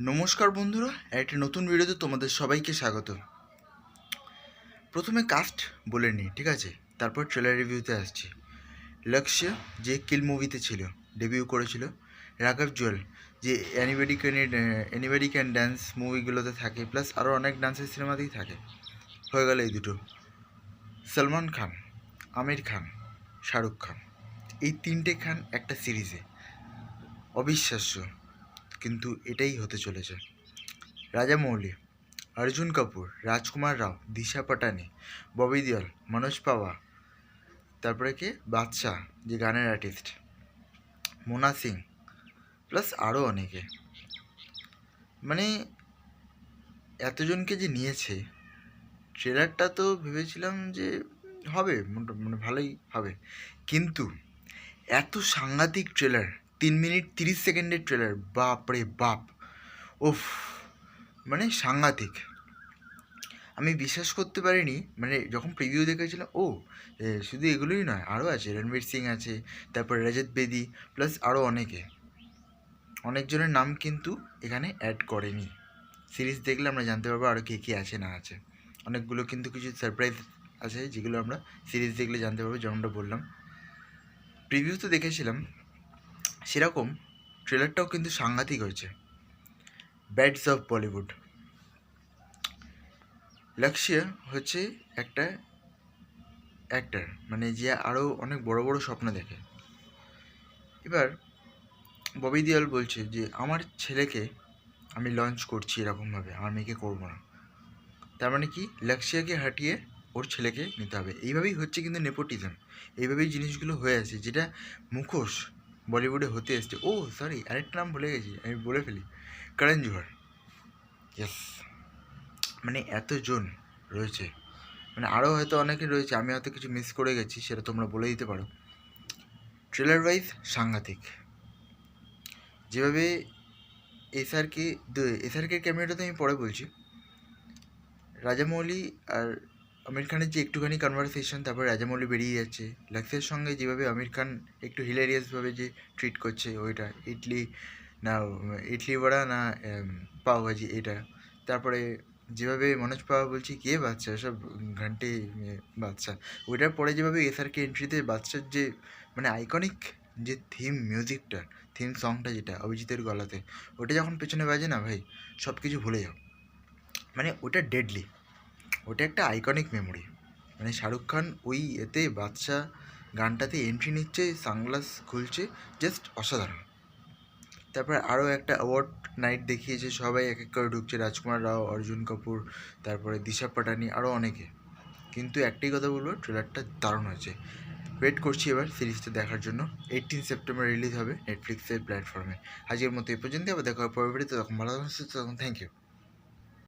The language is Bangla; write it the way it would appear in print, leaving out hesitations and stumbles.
নমস্কার বন্ধুরা, একটা নতুন ভিডিওতে তোমাদের সবাইকে স্বাগত। প্রথমে কাস্ট বলে নিই, ঠিক আছে? তারপর ট্রেলার রিভিউতে আসছি। লক্ষ্য, যে কিল মুভিতে ছিল, ডেবিউ করেছিল। রাঘব জুয়েল, যে এনিবডি ক্যান ড্যান্স মুভিগুলোতে থাকে, প্লাস আরও অনেক ডান্সের সিনেমাতেই থাকে। হয়ে গেল এই দুটো। সলমান খান, আমির খান, শাহরুখ খান, এই তিনটে খান একটা সিরিজে। অবিশ্বাস্য, কিন্তু এটাই হতে চলেছে। রাজামৌলি, অর্জুন কাপুর, রাজকুমার রাও, দিশা পাটানি, ববি দেওল, মনোজ পাওয়া, তারপরে কে, বাদশা যে গানের আর্টিস্ট, মোনা সিং, প্লাস আরও অনেকে। মানে এতজনকে যে নিয়েছে, ট্রেলারটা তো ভেবেছিলাম যে হবে, মানে ভালোই হবে, কিন্তু এত সাংঘাতিক ট্রেলার, 3 মিনিট 30 সেকেন্ডের ট্রেলার, বাপ রে বাপ, ওফ, মানে সাংঘাতিক। আমি বিশ্বাস করতে পারিনি, মানে যখন প্রিভিউ দেখেছিলাম, শুধু এগুলোই নয়, আরও আছে, রণবীর সিং আছে, তারপর রজত বেদি, প্লাস আরও অনেকজনের নাম কিন্তু এখানে অ্যাড করেনি। সিরিজ দেখলে আমরা জানতে পারবো আরও কে কে আছে না আছে। অনেকগুলো কিন্তু কিছু সারপ্রাইজ আছে যেগুলো আমরা সিরিজ দেখলে জানতে পারবো, যেমনটা বললাম। প্রিভিউ তো দেখেছিলাম, সেরকম ট্রেলারটাও কিন্তু সাংঘাতিক হয়েছে। ব্যাডস অফ বলিউড। লক্ষ্য হচ্ছে একটা অ্যাক্টার, মানে যে আরও অনেক বড় বড় স্বপ্ন দেখে। এবার ববি দেওল বলছে যে আমার ছেলেকে আমি লঞ্চ করছি এরকমভাবে, আমার মেয়েকে করবো না। তার মানে কি, লক্ষ্যকে হাঁটিয়ে ওর ছেলেকে নিতে হবে। এইভাবেই হচ্ছে কিন্তু নেপোটিজম, এইভাবেই জিনিসগুলো হয়ে আছে, যেটা মুখোশ বলিউডে হতে এসছে। সরি, আরেকটা নাম ভুলে গেছি, আমি বলে ফেলি, করণ জোহর। ইয়েস, মানে এতজন রয়েছে, মানে আরও হয়তো অনেকে রয়েছে, আমি হয়তো কিছু মিস করে গেছি, সেটা তোমরা বলে দিতে পারো। ট্রেলার ওয়াইজ সাংঘাতিক। যেভাবে এসআরকে ক্যামেরাটা তো আমি পরে বলছি। রাজামৌলি আর আমির খানের যে একটুখানি কনভারসেশন, তারপর রাজামৌলি বেরিয়ে যাচ্ছে, লক্ষ্যের সঙ্গে যেভাবে আমির খান একটু হিলেরিয়াসভাবে যে ট্রিট করছে, ওইটা ইডলি বড়া না পাওভাজি, এটা। তারপরে যেভাবে মনোজ পাওয়া বলছি কে বাচ্চা সব ঘন্টে বাচ্চা, ওইটার পরে যেভাবে এসআরকে এন্ট্রিতে বাচ্চার যে মানে আইকনিক যে মিউজিকটা, থিম সংটা যেটা অভিজিতের গলাতে, ওটা যখন পেছনে বাজে না ভাই, সব কিছু ভুলে যাও। মানে ওটা ডেডলি, ওটা একটা আইকনিক মেমোরি। মানে শাহরুখ খান ওই বাদশা গানটাতে এন্ট্রি নিচ্ছে, সানগ্লাস খুলছে, জাস্ট অসাধারণ। তারপর আরও একটা অ্যাওয়ার্ড নাইট দেখিয়েছে, সবাই এক এক করে ঢুকছে, রাজকুমার রাও, অর্জুন কাপুর, তারপরে দিশা পাটানি, আরও অনেকে। কিন্তু একটাই কথা বলবো, ট্রেলারটা দারুণ হয়েছে। ওয়েট করছি এবার সিরিজটা দেখার জন্য। 18 সেপ্টেম্বর রিলিজ হবে নেটফ্লিক্সের প্ল্যাটফর্মে। আজকের মতো এই পর্যন্ত, আবার দেখা হবে পরবর্তীতে, তখন ভালো থাকুন, তখন থ্যাংক ইউ।